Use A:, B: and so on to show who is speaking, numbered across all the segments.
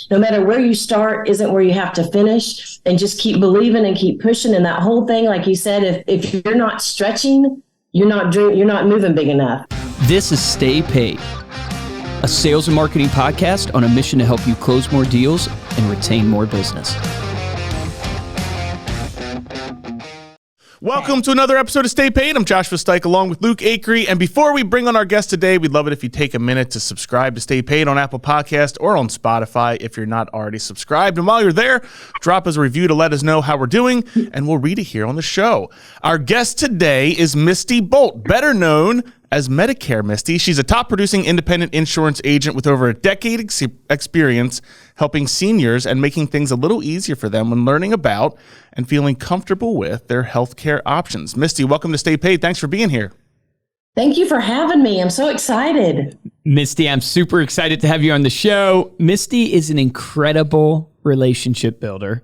A: no matter where you start isn't where you have to finish, and just keep believing and keep pushing. And that whole thing, like you said, if you're not stretching, you're not moving big enough.
B: This is Stay Paid, a sales and marketing podcast on a mission to help you close more deals and retain more business.
C: Welcome to another episode of Stay Paid. I'm Joshua Stike along with Luke Acree. And before we bring on our guest today, we'd love it if you take a minute to subscribe to Stay Paid on Apple Podcast or on Spotify if you're not already subscribed. And while you're there, drop us a review to let us know how we're doing, and we'll read it here on the show. Our guest today is Misty Bolt, better known as MedicareMisty. She's a top producing independent insurance agent with over a decade experience helping seniors and making things a little easier for them when learning about and feeling comfortable with their healthcare options. Misty, welcome to Stay Paid. Thanks for being here.
A: Thank you for having me. I'm so excited.
B: Misty, I'm super excited to have you on the show. Misty is an incredible relationship builder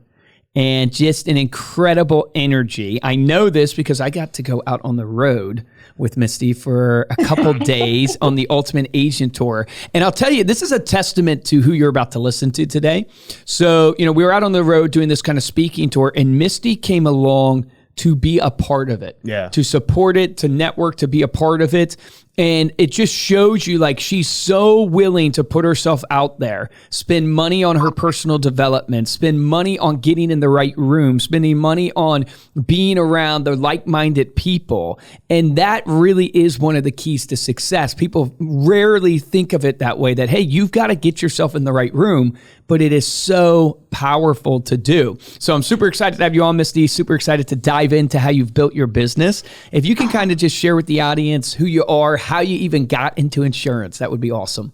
B: and just an incredible energy. I know this because I got to go out on the road with Misty for a couple days on the Ultimate Agent Tour. And I'll tell you, this is a testament to who you're about to listen to today. So, we were out on the road doing this kind of speaking tour, and Misty came along to be a part of it, to support it, to network, to be a part of it. And it just shows you like she's so willing to put herself out there, spend money on her personal development, spend money on getting in the right room, spending money on being around the like-minded people. And that really is one of the keys to success. People rarely think of it that way, that, hey, you've got to get yourself in the right room, but it is so powerful to do. So I'm super excited to have you on, Misty, super excited to dive into how you've built your business. If you can kind of just share with the audience who you are, how you even got into insurance, that would be awesome.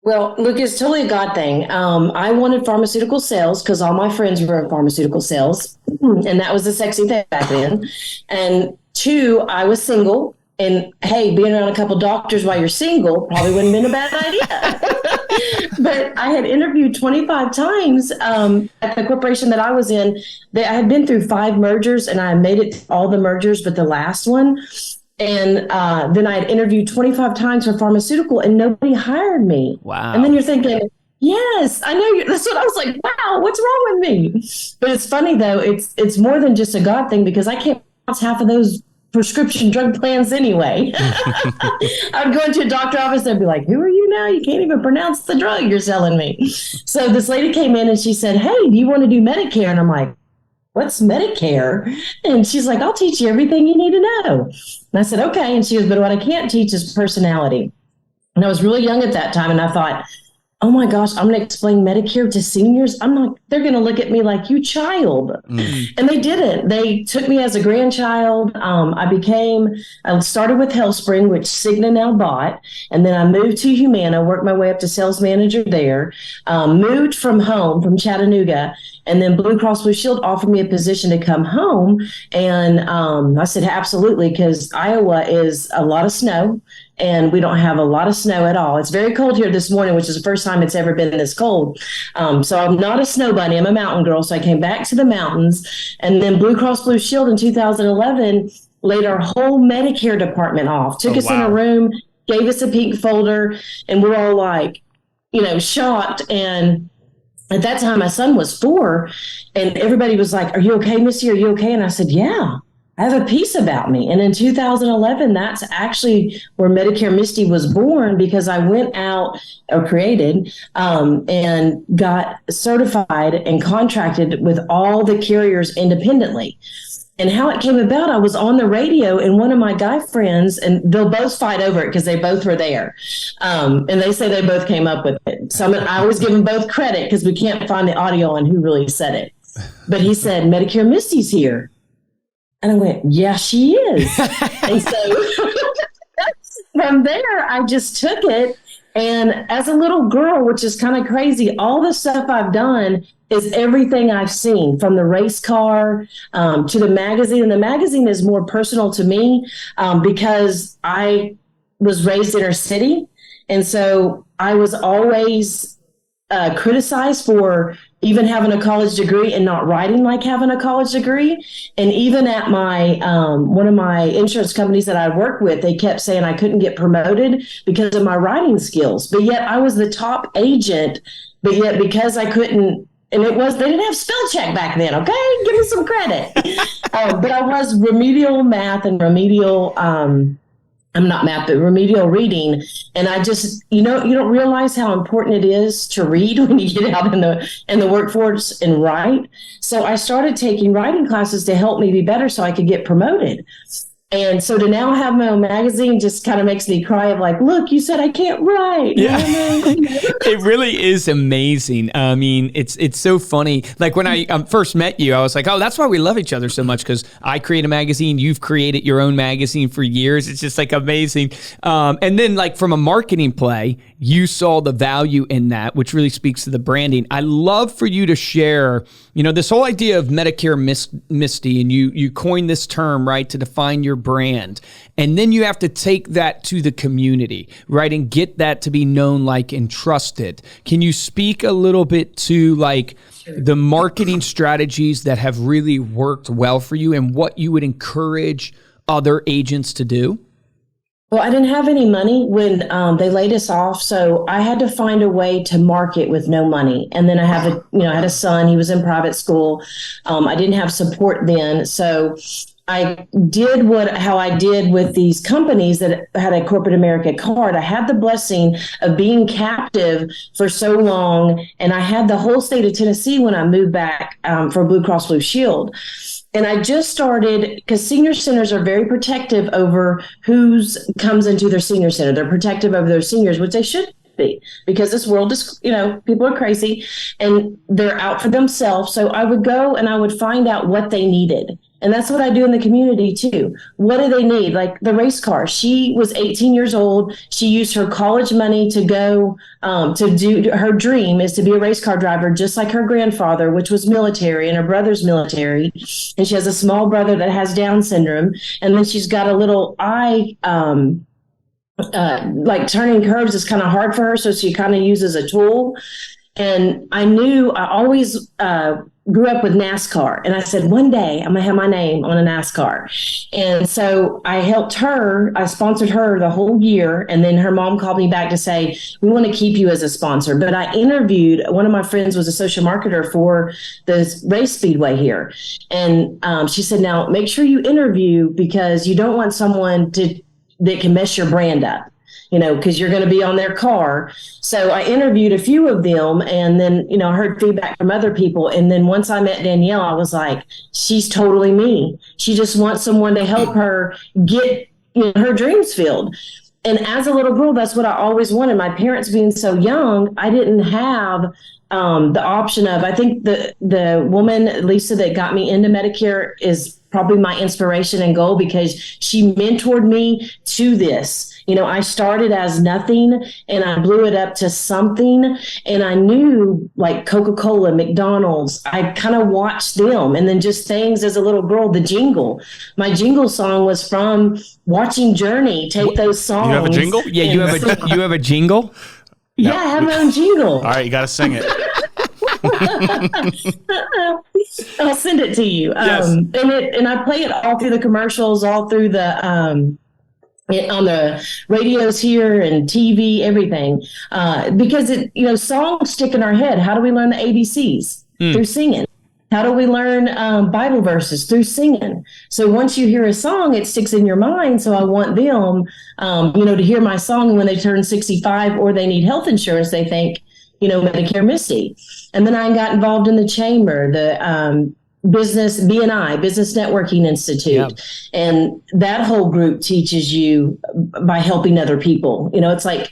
A: Well, look, it's totally a God thing. I wanted pharmaceutical sales because all my friends were in pharmaceutical sales, and that was the sexy thing back then. And two, I was single. And hey, being around a couple doctors while you're single probably wouldn't have been a bad idea. But I had interviewed 25 times at the corporation that I was in. I had been through 5 mergers, and I made it all the mergers but the last one. And then I had interviewed 25 times for pharmaceutical, and nobody hired me.
B: Wow.
A: And then you're thinking, yes, I know you. That's what I was like, wow, what's wrong with me? But it's funny, though. It's more than just a God thing, because I can't pronounce half of those prescription drug plans anyway. I would go into a doctor's office and be like, who are you now? You can't even pronounce the drug you're selling me. So this lady came in and she said, hey, do you want to do Medicare? And I'm like, what's Medicare? And she's like, I'll teach you everything you need to know. And I said, okay. And she goes, but what I can't teach is personality. And I was really young at that time. And I thought, oh my gosh, I'm going to explain Medicare to seniors. They're going to look at me like, you child. And they didn't. They took me as a grandchild. I started with HealthSpring, which Cigna now bought. And then I moved to Humana, worked my way up to sales manager there, moved from home, from Chattanooga. And then Blue Cross Blue Shield offered me a position to come home. And I said, absolutely, because Iowa is a lot of snow. And we don't have a lot of snow at all. It's very cold here this morning, which is the first time it's ever been this cold. So I'm not a snow bunny. I'm a mountain girl. So I came back to the mountains. And then Blue Cross Blue Shield in 2011 laid our whole Medicare department off, took us in a room, gave us a pink folder, and we're all like, shocked. And at that time, my son was 4, and everybody was like, are you okay, Missy? Are you okay? And I said, yeah. I have a piece about me. And in 2011, that's actually where MedicareMisty was born, because I went out or created and got certified and contracted with all the carriers independently. And how it came about, I was on the radio, and one of my guy friends, and they'll both fight over it because they both were there. And they say they both came up with it. So I always give them both credit because we can't find the audio on who really said it. But he said, MedicareMisty's here. And I went, yeah, she is. And so from there, I just took it. And as a little girl, which is kind of crazy, all the stuff I've done is everything I've seen, from the race car to the magazine. And the magazine is more personal to me because I was raised inner city. And so I was always criticized for even having a college degree and not writing like having a college degree. And even at my one of my insurance companies that I worked with, they kept saying I couldn't get promoted because of my writing skills. But yet I was the top agent but yet because I couldn't, and they didn't have spell check back then. Okay, give me some credit. But I was remedial math and remedial. I'm not math, but remedial reading. And I just, you don't realize how important it is to read when you get out in the workforce and write. So I started taking writing classes to help me be better so I could get promoted. And so to now have my own magazine just kind of makes me cry of like, look, you said I can't write.
B: Yeah. It really is amazing. I mean, it's so funny. Like when I first met you, I was like, oh, that's why we love each other so much, because I create a magazine. You've created your own magazine for years. It's just like amazing. And then like from a marketing play, you saw the value in that, which really speaks to the branding. I love for you to share, this whole idea of MedicareMisty, and you coined this term, right, to define your brand. And then you have to take that to the community, right, and get that to be known, like, and trusted. Can you speak a little bit to like the marketing strategies that have really worked well for you and what you would encourage other agents to do?
A: Well, I didn't have any money when they laid us off, so I had to find a way to market with no money. And then I had a son. He was in private school. I didn't have support then, so I did how I did with these companies that had a corporate America card. I had the blessing of being captive for so long, and I had the whole state of Tennessee when I moved back for Blue Cross Blue Shield. And I just started, because senior centers are very protective over who comes into their senior center. They're protective over their seniors, which they should be, because this world is, people are crazy and they're out for themselves. So I would go and I would find out what they needed. And that's what I do in the community too. What do they need? Like the race car. She was 18 years old. She used her college money to go to do, her dream is to be a race car driver, just like her grandfather, which was military, and her brother's military. And she has a small brother that has Down syndrome. And then she's got a little eye, like turning curves is kind of hard for her. So she kind of uses a tool. And I always grew up with NASCAR. And I said, one day I'm going to have my name on a NASCAR. And so I helped her. I sponsored her the whole year. And then her mom called me back to say, we want to keep you as a sponsor. But I interviewed, one of my friends was a social marketer for the race speedway here. And she said, now make sure you interview, because you don't want someone that can mess your brand up, because you're going to be on their car. So I interviewed a few of them, and then, I heard feedback from other people. And then once I met Danielle, I was like, she's totally me. She just wants someone to help her get her dreams filled. And as a little girl, that's what I always wanted. My parents being so young, I didn't have the option of, I think the woman, Lisa, that got me into Medicare is probably my inspiration and goal, because she mentored me to this. I started as nothing and I blew it up to something. And I knew, like Coca-Cola, McDonald's, I kind of watched them. And then just things as a little girl, the jingle. My jingle song was from watching Journey take those songs.
C: You have a jingle?
B: Yeah, you have a jingle?
A: Yeah, I have my own jingle.
C: All right, you got to sing it.
A: I'll send it to you.
C: Yes.
A: And I play it all through the commercials, all through the on the radios here and TV, everything, because songs stick in our head. How do we learn the ABCs? Through singing. How do we learn Bible verses? Through singing. So once you hear a song, it sticks in your mind. So I want them, to hear my song when they turn 65 or they need health insurance. They think, MedicareMisty. And then I got involved in the chamber, the Business BNI, Business Networking Institute. Yep. And that whole group teaches you by helping other people. It's like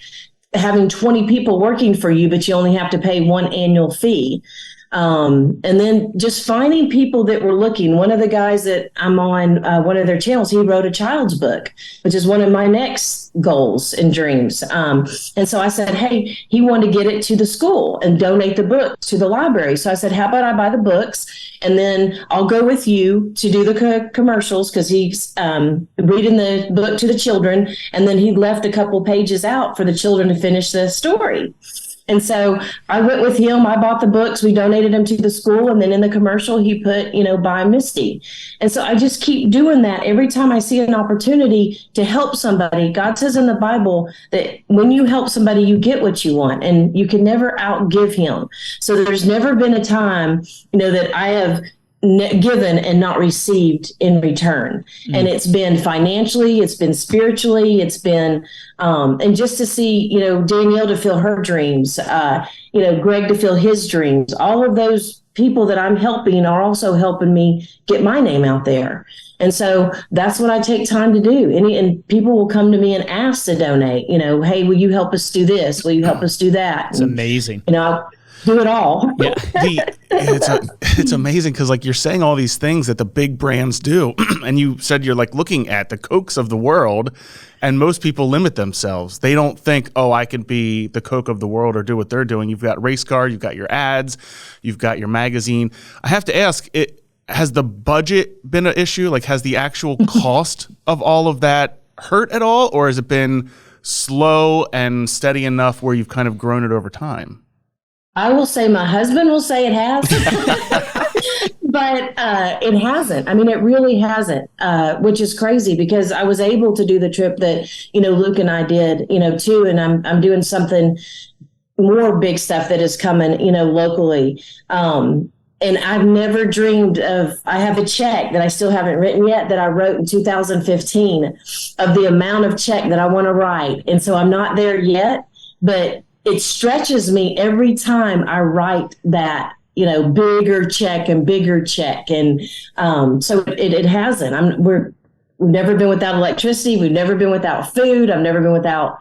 A: having 20 people working for you, but you only have to pay one annual fee. And then just finding people that were looking. One of the guys that I'm on one of their channels, he wrote a child's book, which is one of my next goals and dreams. And so I said, hey, he wanted to get it to the school and donate the book to the library. So I said, how about I buy the books and then I'll go with you to do the commercials, because he's reading the book to the children. And then he left a couple pages out for the children to finish the story. And so I went with him. I bought the books. We donated them to the school. And then in the commercial, he put, buy Misty. And so I just keep doing that every time I see an opportunity to help somebody. God says in the Bible that when you help somebody, you get what you want, and you can never outgive him. So there's never been a time, that I have given and not received in return. And it's been financially, it's been spiritually, it's been, and just to see, Danielle to fill her dreams, Greg to fill his dreams, all of those people that I'm helping are also helping me get my name out there. And so that's what I take time to do. And people will come to me and ask to donate, hey, will you help us do this? Will you help us do that?
B: It's amazing.
A: I'll do it all.
B: Yeah.
C: It's amazing because you're saying all these things that the big brands do. And you said you're looking at the Cokes of the world, and most people limit themselves. They don't think, I can be the Coke of the world or do what they're doing. You've got Race Car, you've got your ads, you've got your magazine. I have to ask, has the budget been an issue? Has the actual cost of all of that hurt at all? Or has it been slow and steady enough where you've kind of grown it over time?
A: I will say my husband will say it has, but it hasn't. I mean, it really hasn't, which is crazy because I was able to do the trip that, Luke and I did, too. And I'm doing something more big stuff that is coming, locally. And I've never dreamed of, I have a check that I still haven't written yet that I wrote in 2015 of the amount of check that I want to write. And so I'm not there yet, but it stretches me every time I write that, bigger check and bigger check. And so it hasn't. We've never been without electricity. We've never been without food. I've never been without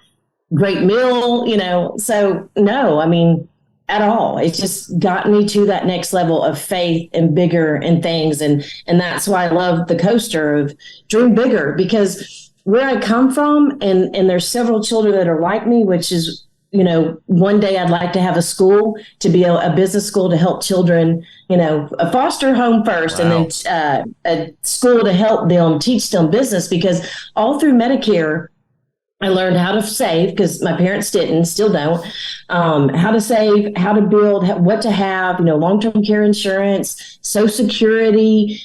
A: great meal, So no, I mean, at all. It's just gotten me to that next level of faith and bigger and things. And that's why I love the coaster of dream bigger, because where I come from, and there's several children that are like me, which is, one day I'd like to have a school to be a business school to help children, a foster home first. Wow. And then a school to help them, teach them business, because all through Medicare, I learned how to save, because my parents didn't, still don't, how to save, how to build, what to have, long-term care insurance, Social Security,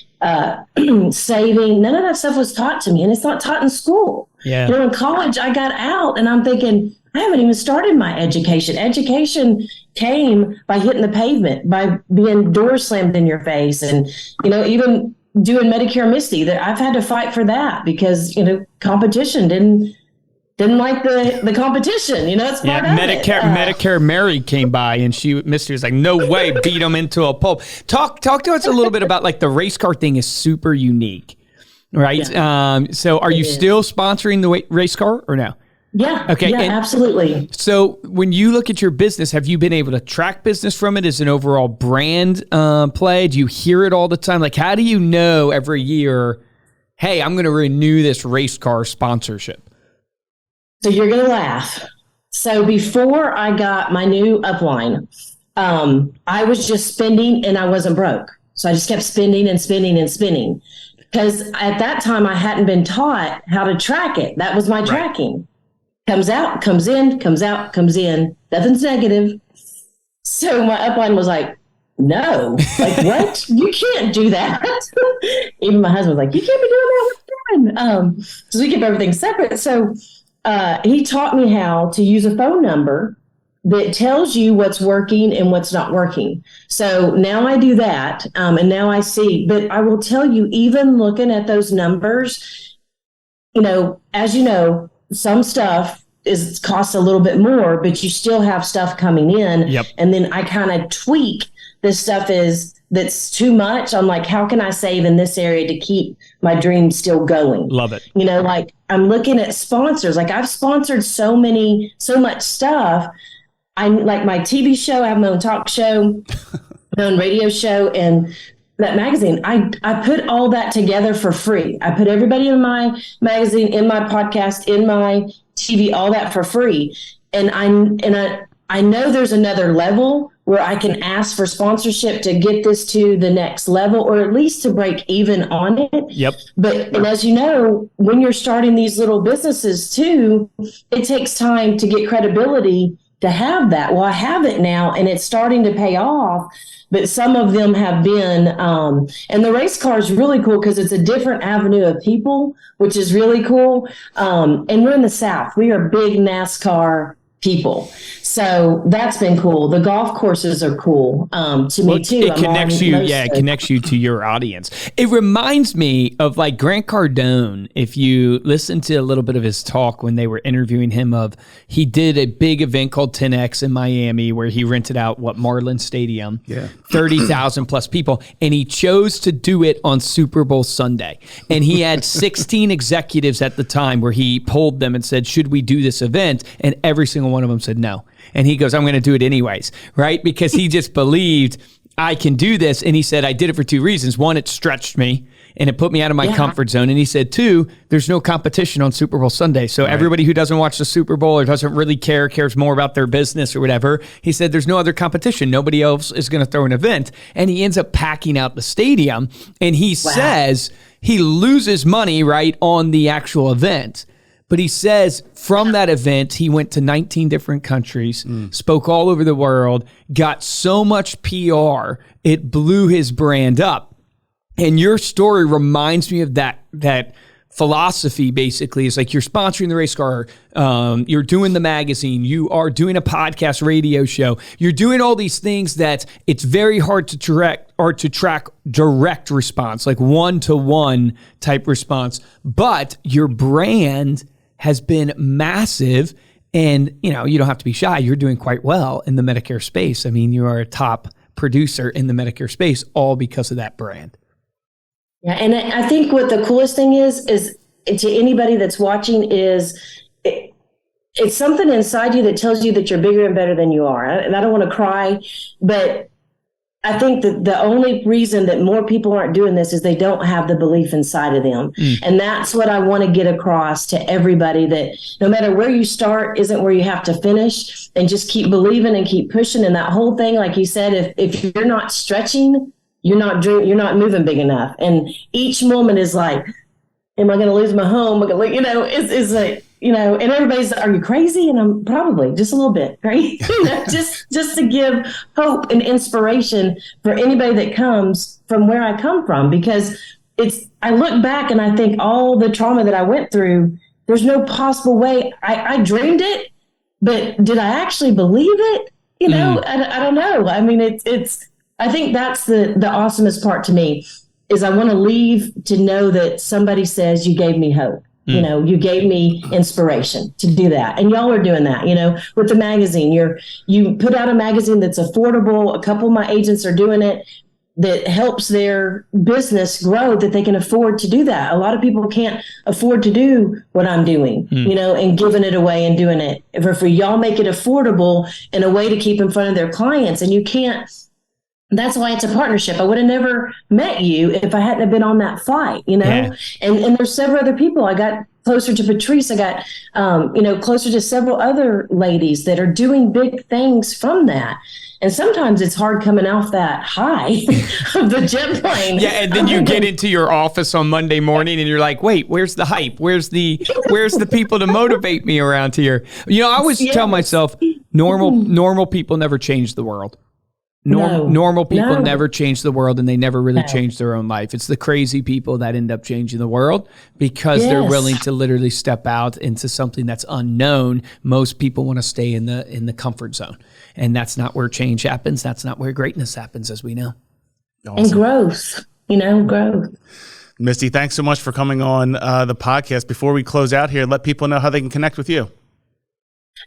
A: saving. None of that stuff was taught to me, and it's not taught in school.
B: Yeah.
A: In college, I got out and I'm thinking, I haven't even started my education. Education came by hitting the pavement, by being doors slammed in your face. And, even doing MedicareMisty, that I've had to fight for that because, competition didn't like the competition, it's part of
B: Medicare,
A: it.
B: Medicare Mary came by and Misty was like, no way, beat him into a pulp. Talk to us a little bit about the race car thing is super unique, right? Yeah. So are you still sponsoring the race car or no?
A: Yeah.
B: Okay.
A: Yeah, absolutely.
B: So when you look at your business, have you been able to track business from it as an overall brand play? Do you hear it all the time? How do you know every year, hey, I'm going to renew this race car sponsorship?
A: So you're going to laugh. So before I got my new upline, I was just spending and I wasn't broke. So I just kept spending and spending and spending because at that time I hadn't been taught how to track it. That was my tracking. Comes out, comes in, comes out, comes in. Nothing's negative. So my upline was like, no, what? You can't do that. Even my husband was like, you can't be doing that. What's doing? So we keep everything separate. So he taught me how to use a phone number that tells you what's working and what's not working. So now I do that, and now I see. But I will tell you, even looking at those numbers, as you know, some stuff costs a little bit more, but you still have stuff coming in.
B: Yep. And
A: then I kind of tweak this stuff that's too much. I'm like, how can I save in this area to keep my dream still going?
B: Love it.
A: I'm looking at sponsors. I've sponsored so much stuff. I like my TV show. I have my own talk show, my own radio show, and that magazine. I put all that together for free. I put everybody in my magazine, in my podcast, in my TV, all that for free. And I know there's another level where I can ask for sponsorship to get this to the next level, or at least to break even on it.
B: Yep.
A: And as you know, when you're starting these little businesses too, it takes time to get credibility to have that. Well, I have it now, and it's starting to pay off. But some of them have been, and the race car is really cool because it's a different avenue of people, which is really cool. And we're in the South. We are big NASCAR people. So that's been cool. The golf courses are cool to me too.
B: It connects you. Yeah, it connects you to your audience. It reminds me of like Grant Cardone. If you listen to a little bit of his talk when they were interviewing him, he did a big event called 10X in Miami where he rented out Marlin Stadium, 30,000 plus people, and he chose to do it on Super Bowl Sunday. And he had 16 executives at the time where he polled them and said, "Should we do this event?" And every single one of them said no. And he goes, "I'm going to do it anyways," right? Because he just believed I can do this. And he said, I did it for two reasons. One, it stretched me and it put me out of my comfort zone. And he said, two, there's no competition on Super Bowl Sunday. So everybody who doesn't watch the Super Bowl or doesn't really cares more about their business or whatever, he said, there's no other competition. Nobody else is going to throw an event. And he ends up packing out the stadium. And he says he loses money, right, on the actual event. But he says from that event, he went to 19 different countries, spoke all over the world, got so much PR, it blew his brand up. And your story reminds me of that philosophy, basically. It's like you're sponsoring the race car, you're doing the magazine, you are doing a podcast radio show, you're doing all these things that it's very hard to track direct response, like one-to-one type response. But your brand has been massive, and you don't have to be shy. You're doing quite well in the Medicare space. I mean, you are a top producer in the Medicare space, all because of that brand.
A: Yeah, and I think what the coolest thing is to anybody that's watching is it's something inside you that tells you that you're bigger and better than you are. And I don't want to cry, but I think that the only reason that more people aren't doing this is they don't have the belief inside of them. And that's what I want to get across to everybody, that no matter where you start isn't where you have to finish, and just keep believing and keep pushing. And that whole thing, like you said, if you're not stretching, you're not moving big enough. And each moment is like, am I going to lose my home? Is like, and everybody's, are you crazy? And I'm probably just a little bit, right? just to give hope and inspiration for anybody that comes from where I come from, because I look back and I think all the trauma that I went through, there's no possible way. I dreamed it, but did I actually believe it? I don't know. I mean, I think that's the awesomest part to me, is I want to leave to know that somebody says you gave me hope. You gave me inspiration to do that. And y'all are doing that, with the magazine. You put out a magazine that's affordable. A couple of my agents are doing it, that helps their business grow, that they can afford to do that. A lot of people can't afford to do what I'm doing, and giving it away and doing it. For y'all make it affordable in a way to keep in front of their clients. And you can't. That's why it's a partnership. I would have never met you if I hadn't have been on that flight,
B: Yeah.
A: And there's several other people. I got closer to Patrice. I got, closer to several other ladies that are doing big things from that. And sometimes it's hard coming off that high of the jet plane.
B: Yeah, and then you get into your office on Monday morning and you're like, wait, where's the hype? Where's the people to motivate me around here? I always tell myself, normal people never change the world. Normal people never change the world, and they never really change their own life. It's the crazy people that end up changing the world because they're willing to literally step out into something that's unknown. Most people want to stay in the comfort zone, and that's not where change happens. That's not where greatness happens, as we know.
A: Awesome. And growth.
C: Misty, thanks so much for coming on the podcast. Before we close out here, let people know how they can connect with you.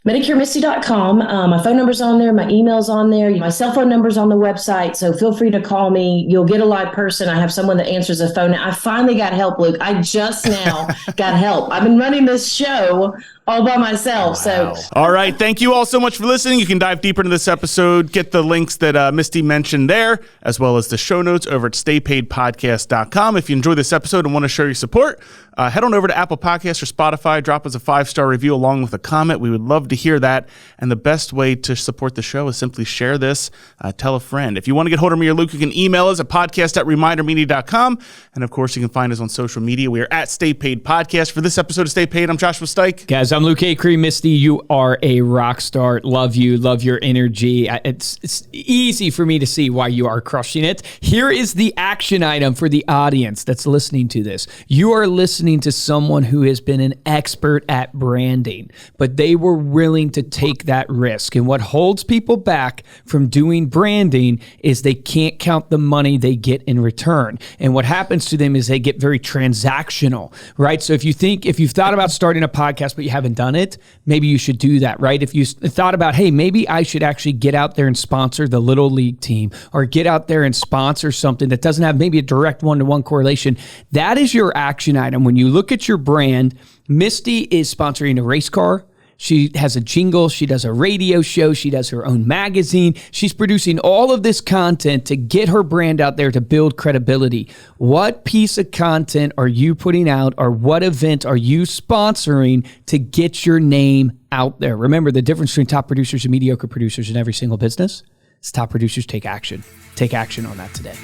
A: MedicareMisty.com. My phone number's on there. My email's on there. My cell phone number's on the website. So feel free to call me. You'll get a live person. I have someone that answers the phone. I finally got help, Luke. I just now got help. I've been running this show all by myself.
C: Wow. So, all right. Thank you all so much for listening. You can dive deeper into this episode, get the links that Misty mentioned there, as well as the show notes over at staypaidpodcast.com. If you enjoyed this episode and want to show your support, head on over to Apple Podcasts or Spotify. Drop us a 5-star review along with a comment. We would love to hear that. And the best way to support the show is simply share this, tell a friend. If you want to get hold of me or Luke, you can email us at podcast@remindermedia.com. And of course, you can find us on social media. We are at Stay Paid Podcast. For this episode of Stay Paid, I'm Joshua Stike.
B: Guys, I'm I'm Luke Acree. Misty, you are a rock star. Love you. Love your energy. It's easy for me to see why you are crushing it. Here is the action item for the audience that's listening to this. You are listening to someone who has been an expert at branding, but they were willing to take that risk. And what holds people back from doing branding is they can't count the money they get in return. And what happens to them is they get very transactional, right? So if you've thought about starting a podcast, but you haven't done it, maybe you should do that, right? If you thought about, hey, maybe I should actually get out there and sponsor the Little League team, or get out there and sponsor something that doesn't have maybe a direct one-to-one correlation, that is your action item. When you look at your brand, Misty is sponsoring a race car. She has a jingle. She does a radio show. She does her own magazine. She's producing all of this content to get her brand out there to build credibility. What piece of content are you putting out, or what event are you sponsoring to get your name out there? Remember, the difference between top producers and mediocre producers in every single business is top producers take action. Take action on that today.